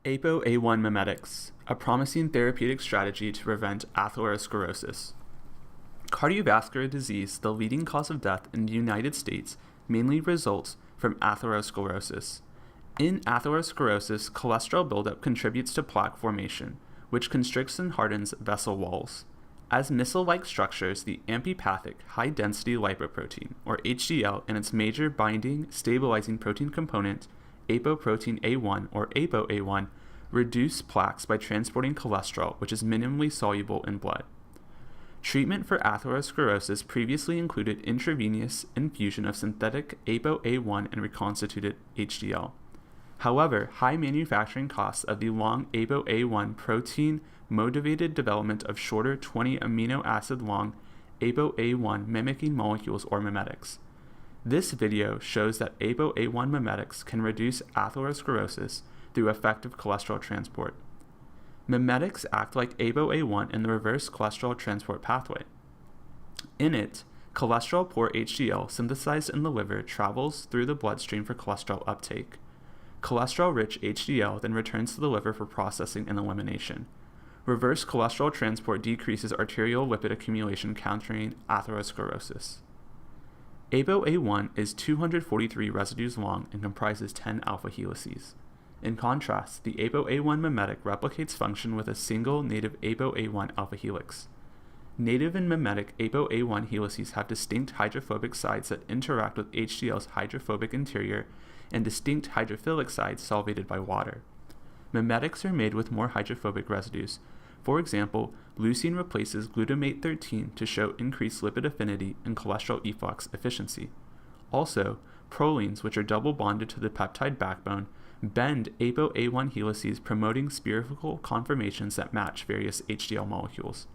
ApoA-I Mimetics, a promising therapeutic strategy to prevent atherosclerosis. Cardiovascular disease, the leading cause of death in the United States, mainly results from atherosclerosis. In atherosclerosis, cholesterol buildup contributes to plaque formation, which constricts and hardens vessel walls. As missile-like structures, the amphipathic high-density lipoprotein, or HDL, and its major binding, stabilizing protein component, apoprotein A1 or ApoA-I, reduce plaques by transporting cholesterol, which is minimally soluble in blood. Treatment for atherosclerosis previously included intravenous infusion of synthetic ApoA-I and reconstituted HDL. However, high manufacturing costs of the long ApoA-I protein motivated development of shorter 20 amino acid long ApoA-I mimicking molecules or mimetics. This video shows that ApoA-I mimetics can reduce atherosclerosis through effective cholesterol transport. Mimetics act like ApoA-I in the reverse cholesterol transport pathway. In it, cholesterol-poor HDL synthesized in the liver travels through the bloodstream for cholesterol uptake. Cholesterol-rich HDL then returns to the liver for processing and elimination. Reverse cholesterol transport decreases arterial lipid accumulation, countering atherosclerosis. ApoA-I is 243 residues long and comprises 10 alpha helices. In contrast, the ApoA-I mimetic replicates function with a single native ApoA-I alpha helix. Native and mimetic ApoA-I helices have distinct hydrophobic sides that interact with HDL's hydrophobic interior and distinct hydrophilic sides solvated by water. Mimetics are made with more hydrophobic residues. For example, leucine replaces glutamate 13 to show increased lipid affinity and cholesterol efflux efficiency. Also, prolines, which are double bonded to the peptide backbone, bend ApoA-I helices, promoting spherical conformations that match various HDL molecules.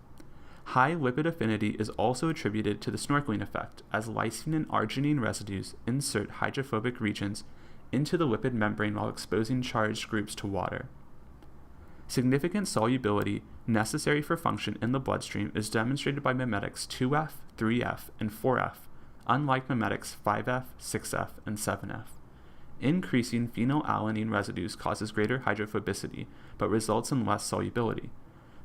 High lipid affinity is also attributed to the snorkeling effect, as lysine and arginine residues insert hydrophobic regions into the lipid membrane while exposing charged groups to water. Significant solubility necessary for function in the bloodstream is demonstrated by mimetics 2F, 3F, and 4F, unlike mimetics 5F, 6F, and 7F. Increasing phenylalanine residues causes greater hydrophobicity, but results in less solubility.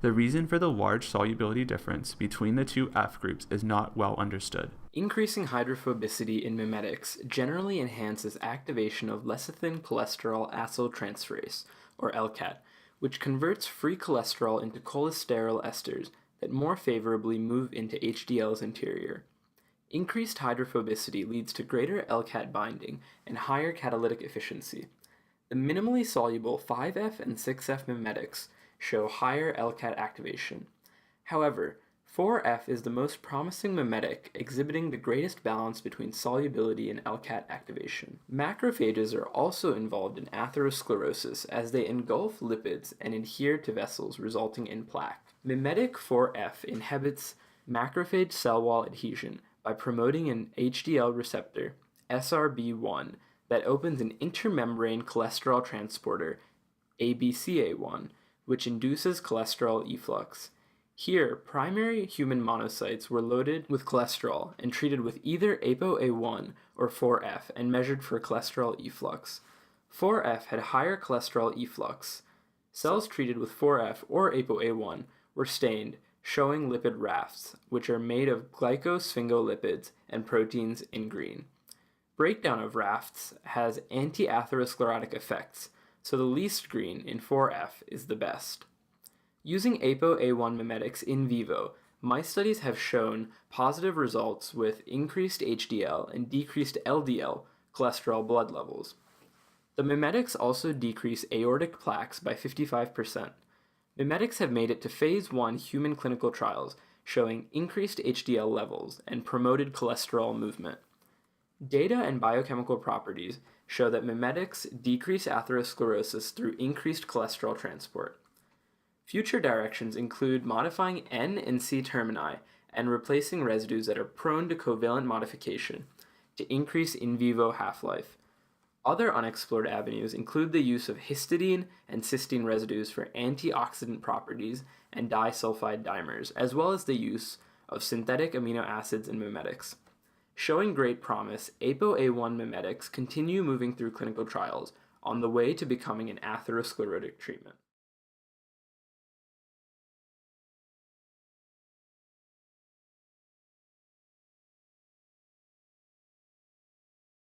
The reason for the large solubility difference between the two F groups is not well understood. Increasing hydrophobicity in mimetics generally enhances activation of lecithin cholesterol acyltransferase, or LCAT, which converts free cholesterol into cholesterol esters that more favorably move into HDL's interior. Increased hydrophobicity leads to greater LCAT binding and higher catalytic efficiency. The minimally soluble 5F and 6F mimetics show higher LCAT activation. However, 4F is the most promising mimetic, exhibiting the greatest balance between solubility and LCAT activation. Macrophages are also involved in atherosclerosis as they engulf lipids and adhere to vessels, resulting in plaque. Mimetic 4F inhibits macrophage cell wall adhesion by promoting an HDL receptor, SRB1, that opens an intermembrane cholesterol transporter, ABCA1, which induces cholesterol efflux. Here, primary human monocytes were loaded with cholesterol and treated with either ApoA-I or 4F and measured for cholesterol efflux. 4F had higher cholesterol efflux. Cells treated with 4F or ApoA-I were stained, showing lipid rafts, which are made of glycosphingolipids and proteins in green. Breakdown of rafts has anti-atherosclerotic effects, so the least green in 4F is the best. Using ApoA-I mimetics in vivo, mice studies have shown positive results with increased HDL and decreased LDL cholesterol blood levels. The mimetics also decrease aortic plaques by 55%. Mimetics have made it to phase 1 human clinical trials, showing increased HDL levels and promoted cholesterol movement. Data and biochemical properties show that mimetics decrease atherosclerosis through increased cholesterol transport. Future directions include modifying N and C termini and replacing residues that are prone to covalent modification to increase in vivo half-life. Other unexplored avenues include the use of histidine and cysteine residues for antioxidant properties and disulfide dimers, as well as the use of synthetic amino acids in mimetics. Showing great promise, ApoA-I mimetics continue moving through clinical trials, on the way to becoming an atherosclerotic treatment.